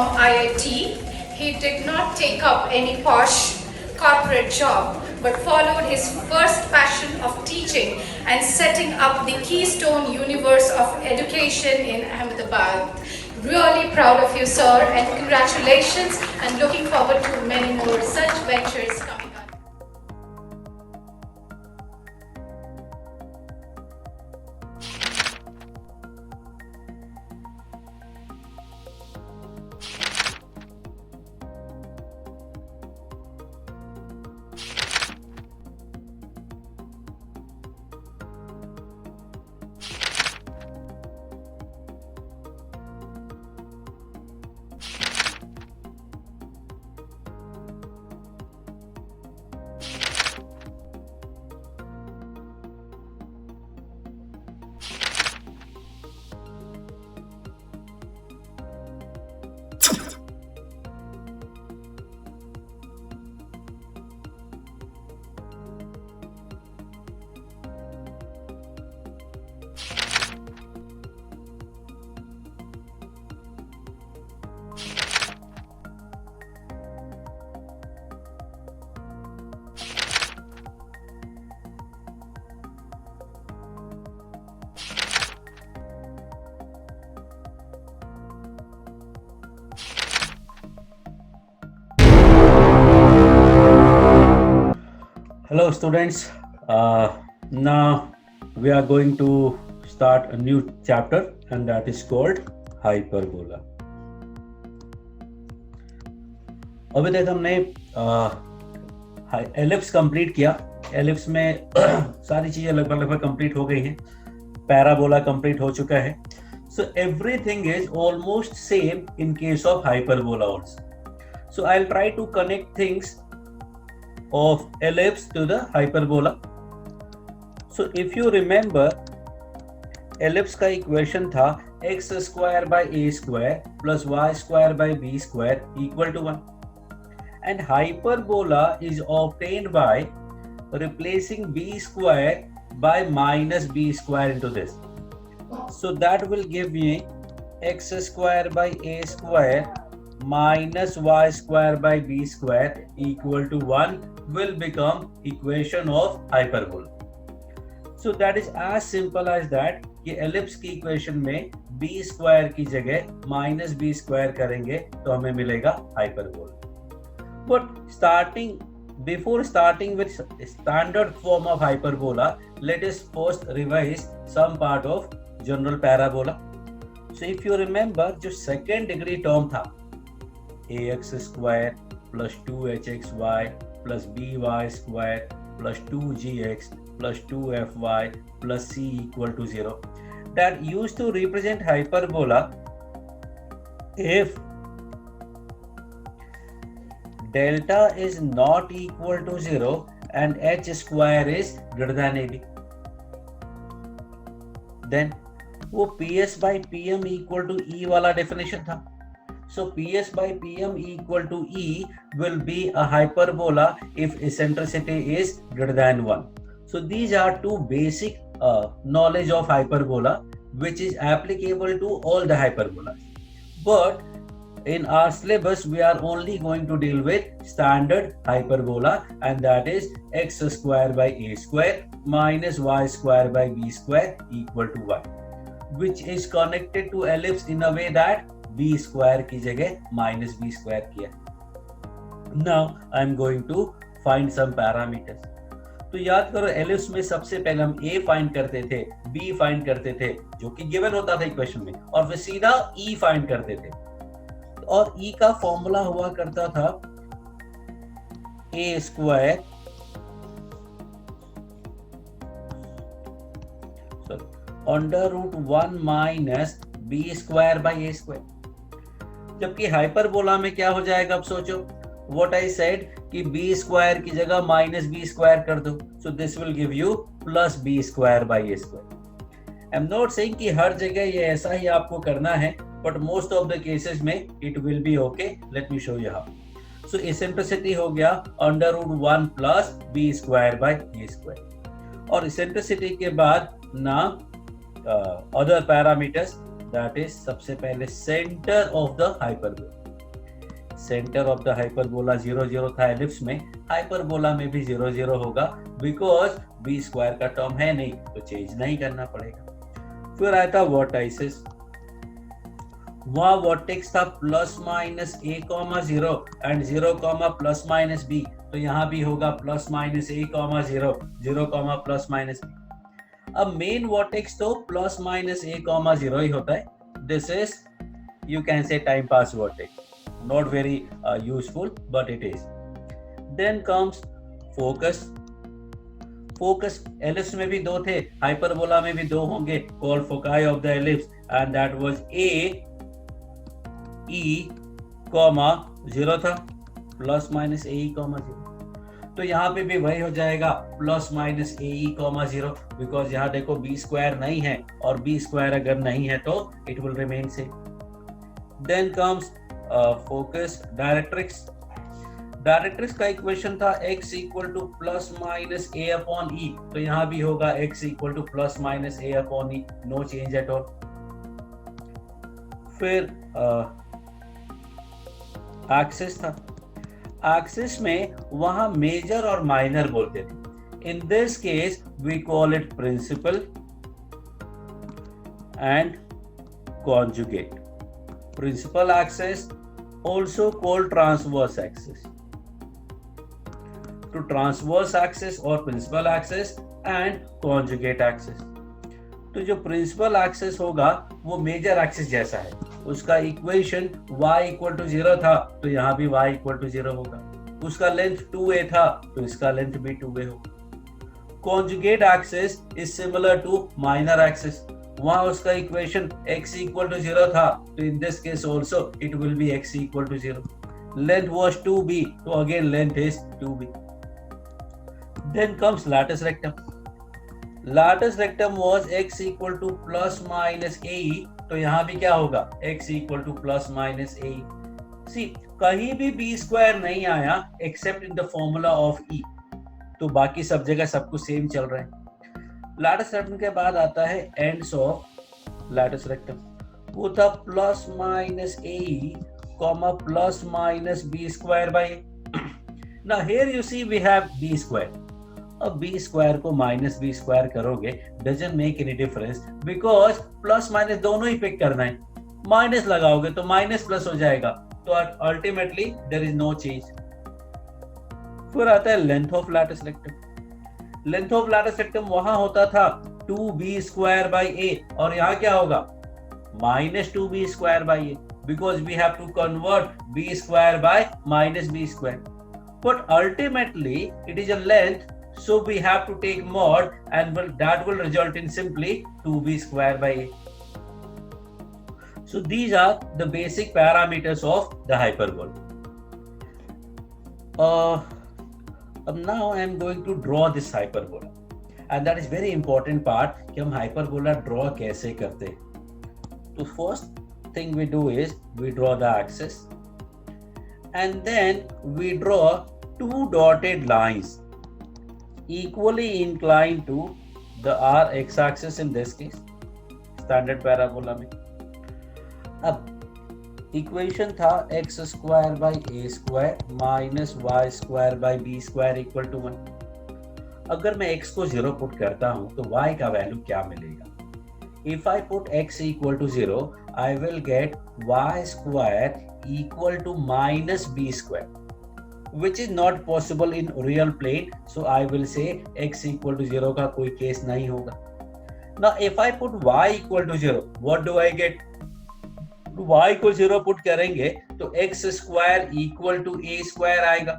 from IIT. He did not take up any posh corporate job, but followed his first passion of teaching and setting up the Keystone Universe of Education in Ahmedabad. Really proud of you, sir, and congratulations, and looking forward to many more such ventures coming up. Hello, students. Now we are going to start a new chapter, and that is called hyperbola. अभी तक हमने ellipse complete किया. Ellipse में सारी चीजें लगभग complete हो गई हैं. पैराबोला कंप्लीट हो चुका है. So everything is almost same in case of hyperbola also. So I'll try to connect things of ellipse to the hyperbola. So if you remember, ellipse का इक्वेशन था x square by a square plus y square by b square equal to 1. And hyperbola is obtained by replacing b square by minus b square into this. So that will give me x square by a square minus y square by b square equal to 1 will become equation of hyperbola. So that is as simple as that कि ellipse की equation में b square की जगह minus b square करेंगे तो हमें मिलेगा hyperbola. But before starting with standard form of hyperbola, let us first revise some part of general parabola. So if you remember, जो second degree term था ax square plus 2hxy plus by square plus 2gx plus 2fy plus c equal to 0, that used to represent hyperbola if delta is not equal to 0 and h square is greater than ab. Then वो ps by pm equal to e वाला definition था. So ps by pm equal to e will be a hyperbola if eccentricity is greater than 1. So these are two basic knowledge of hyperbola which is applicable to all the hyperbolas. But in our syllabus we are only going to deal with standard hyperbola, and that is x square by a square minus y square by b square equal to 1, which is connected to ellipse in a way that b square की जगह minus b square किया. Now I am going to find some parameters. तो याद करो ellipse में सबसे पहले हम a फाइंड करते थे, b फाइंड करते थे जो कि गिवन होता था इक्वेशन में, और फिर सीधा e फाइंड करते थे. और e का फॉर्मूला हुआ करता था a square under root 1 minus b square by a square. जबकि हाइपरबोला में क्या हो जाएगा, अब सोचो, व्हाट आई सेड कि b स्क्वायर की जगह माइनस b स्क्वायर कर दो, so this will give you plus b square by a square. I am not saying कि हर जगह ये ऐसा ही आपको करना है, but most of the cases में it will be okay. Let me show you how. So eccentricity हो गया under root 1 plus b square by a square. और इसेंट्रिसिटी के बाद ना अदर पैरामीटर्स, दैट इज सबसे पहले centre of the hyperbola. Centre of the hyperbola 0 0 था ellipse में, हाइपरबोला में भी 0 0 होगा, बिकॉज बी स्क्वायर का टर्म है नहीं तो चेंज नहीं करना पड़ेगा। फिर आया था वर्टाइसिस, वहां वर्टेक्स था plus minus a, 0 and 0, plus minus b, तो यहाँ भी होगा plus minus a, 0, 0, plus minus b। अब मेन वर्टेक्स तो प्लस माइनस a, 0 ही होता है। This is you can say time pass vertex, not very useful but it is. Then comes focus. Focus ellipse में भी दो थे, hyperbola में भी दो होंगे, called foci of the ellipse, and that was a, e, 0 था, plus minus a, 0. तो यहाँ पे भी वही हो जाएगा प्लस माइनस ए, 0, बिकॉज यहाँ देखो बी स्क्वायर नहीं है और बी स्क्वायर अगर नहीं है तो it will remain same. Then comes focus directrix. Directrix का इक्वेशन था x equal to plus minus a upon e, तो यहाँ भी होगा x equal to plus minus a upon e, no change at all. फिर एक्सिस था, axis में वहां मेजर और माइनर बोलते थे। In this case we call it principal and conjugate. Principal axis also called transverse axis. To transverse axis or principal axis and conjugate axis. तो जो principal axis होगा वो major axis जैसा है, उसका इक्वेशन y इक्वल टू 0 था तो यहाँ भी y इक्वल टू 0 होगा, उसका लेंथ 2a था तो इसका लेंथ भी 2a होगा। Conjugate axis is similar to minor axis. वहां उसका इक्वेशन x इक्वल टू 0 था तो in this case also it will be x equal to 0। Length was 2b तो again length is 2b। Then comes latus rectum. Latus rectum was x equal to plus minus ae, तो यहाँ भी क्या होगा x equal to plus minus ae। See कहीं भी b square नहीं आया except in the formula of e, तो बाकी सब जगह सब कुछ सेम चल रहा है। लैटिस रेक्टम के बाद आता है एंड्स ऑफ लैटिस रेक्टम, वो था plus minus a, plus minus b square by a. Now here you see we have b square. अब बी स्क्वायर को माइनस बी स्क्वायर करोगे doesn't make any difference, because plus minus दोनों ही pick करना है, minus लगाओगे तो minus plus हो जाएगा, तो ultimately there is no change. फिर आता है length of latus rectum. Length of latus rectum वहां होता था 2b स्क्वायर बाई ए, और यहाँ क्या होगा minus 2b square by a, because we have to convert b square by minus b square, but ultimately it is a length, so we have to take mod and that will result in simply 2b square by a. So these are the basic parameters of the hyperbola. Now I am going to draw this hyperbola, and that is very important part कि हम hyperbola draw कैसे करते हैं। तो first thing we do is we draw the axis, and then we draw two dotted lines equally inclined to the r x-axis in this case, standard parabola में। अब equation था x square by a square minus y square by b square equal to 1। अगर मैं x को 0 put करता हूं तो y का वैल्यू क्या मिलेगा? If I put x equal to 0, I will get y square equal to minus b square, which is not possible in real plane, so I will say x equal to 0 का कोई case नहीं होगा। Now if I put y equal to 0, what do I get? y को 0 put करेंगे तो x square equal to a square आएगा,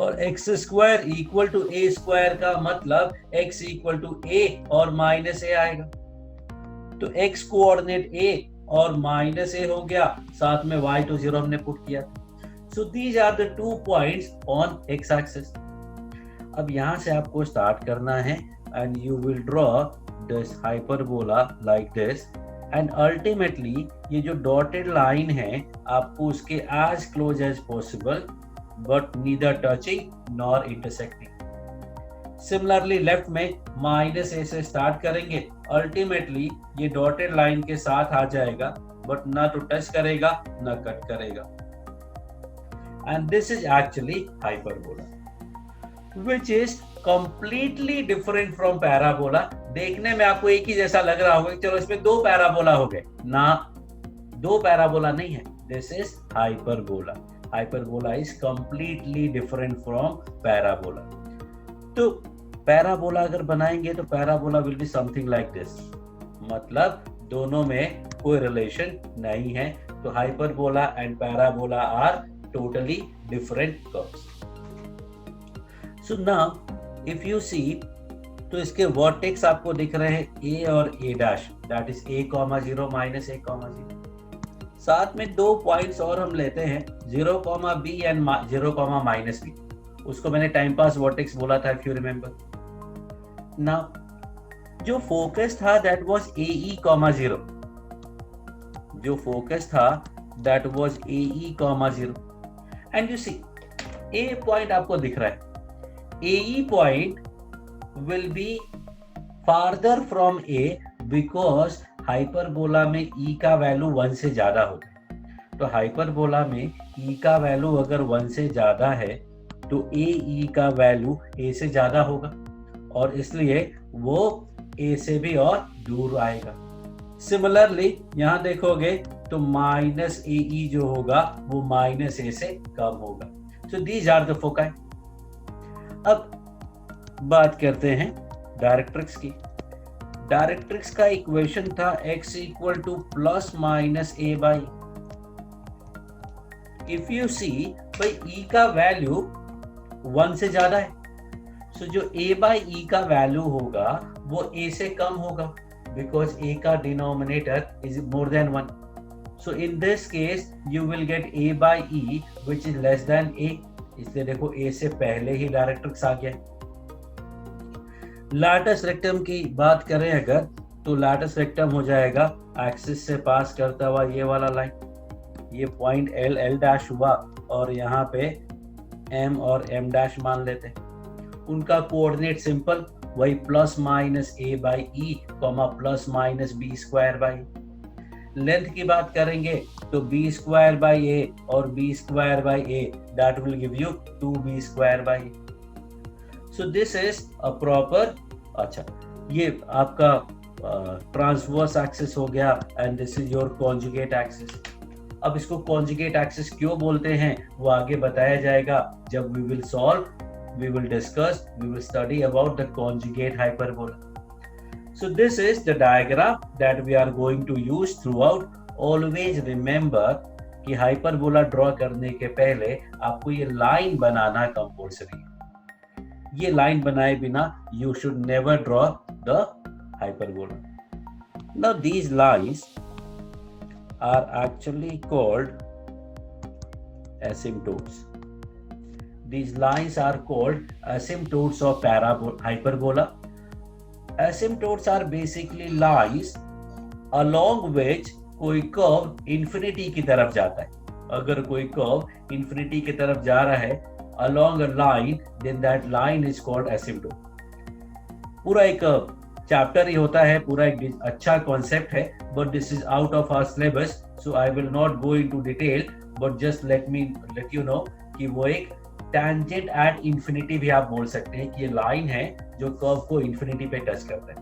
और x square equal to a square का मतलब x इक्वल टू a और माइनस a आएगा, तो x कोऑर्डिनेट a और माइनस a हो गया, साथ में y तो 0 हमने पुट किया था। So these are the 2 points on x-axis. अब यहाँ से आपको स्टार्ट करना है and you will draw this hyperbola like this, and ultimately ये जो dotted line है आपको उसके as close as possible but neither touching nor intersecting. Similarly left में minus a से स्टार्ट करेंगे, ultimately ये dotted line के साथ आ जाएगा but ना तो टच करेगा ना कट करेगा। and this is actually hyperbola, which is completely different from parabola. देखने में आपको एक ही जैसा लग रहा होगा, चलो इसमें दो पैराबोला हो गए ना, दो पैराबोला नहीं है, this is hyperbola. Hyperbola is completely different from parabola. तो पैराबोला अगर बनाएंगे तो parabola will be something like this, मतलब दोनों में कोई रिलेशन नहीं है. तो hyperbola and parabola are totally different curves. So now if you see, तो इसके वर्टेक्स आपको दिख रहे हैं ए और A dash, that is a, 0 minus a, 0. साथ में दो पॉइंट्स और हम लेते हैं 0, b एंड 0, -b. उसको मैंने टाइम पास वर्टेक्स बोला था, इफ यू रिमेंबर. नाउ जो फोकस था दैट वाज AE, 0. जो फोकस था that was AE, 0. And you see A point आपको दिख रहा है. AE point will be farther from A because hyperbola में E का वैल्यू 1 से ज्यादा होता है. तो हाइपरबोला में E का वैल्यू अगर 1 से ज्यादा है तो AE का वैल्यू A से ज्यादा होगा, और इसलिए वो A से भी और दूर आएगा. सिमिलरली यहाँ देखोगे तो माइनस AE जो होगा वो माइनस A से कम होगा. So these are the foci. अब बात करते हैं डायरेक्ट्रिक्स की. डायरेक्ट्रिक्स का इक्वेशन था x = ± a/e. इफ यू सी भाई E का वैल्यू 1 से ज्यादा है, सो जो a/e का वैल्यू होगा वो A से कम होगा, बिकॉज A का denominator is more than 1. So in this case you will get a/e which is less than a. इसलिए देखो A से पहले ही डायरेक्ट्रिक्स आ गया. लैटिस रेक्टम की बात करें अगर, तो लैटिस रेक्टम हो जाएगा एक्सिस से पास करता हुआ ये वाला लाइन. ये पॉइंट L' हुआ और यहाँ पे M और M' मान लेते हैं. उनका कोऑर्डिनेट सिंपल वही ±a/e, ±b²/e. लेंथ की बात करेंगे तो b²/a और b²/a, that will give you 2b²/a. So this is a proper, अच्छा ये आपका ट्रांसवर्स एक्सिस हो गया and this is your conjugate axis. अब इसको कॉन्जुगेट एक्सिस क्यों बोलते हैं वो आगे बताया जाएगा जब we will solve, we will discuss, we will study about the conjugate hyperbola. So this is the diagram that we are going to use throughout. Always remember कि हाइपरबोला ड्रॉ करने के पहले आपको ये लाइन बनाना कंपल्सरी है. ये line बनाए बिना you should never draw the hyperbola. Now these lines are actually called asymptotes. These lines are called asymptotes of hyperbola. Asymptotes are basically lines along which कोई कर्व इंफिनिटी की तरफ जाता है. अगर कोई कर्व इंफिनिटी की तरफ जा रहा है along a line, then that line is called asymptote. पूरा एक चैप्टर ही होता है, पूरा एक अच्छा कॉन्सेप्ट है, but this is out of our syllabus, so I will not go into detail, but just let you know कि वो एक tangent at infinity भी आप बोल सकते हैं कि ये लाइन है जो कर्व को इंफिनिटी पे टच करता है.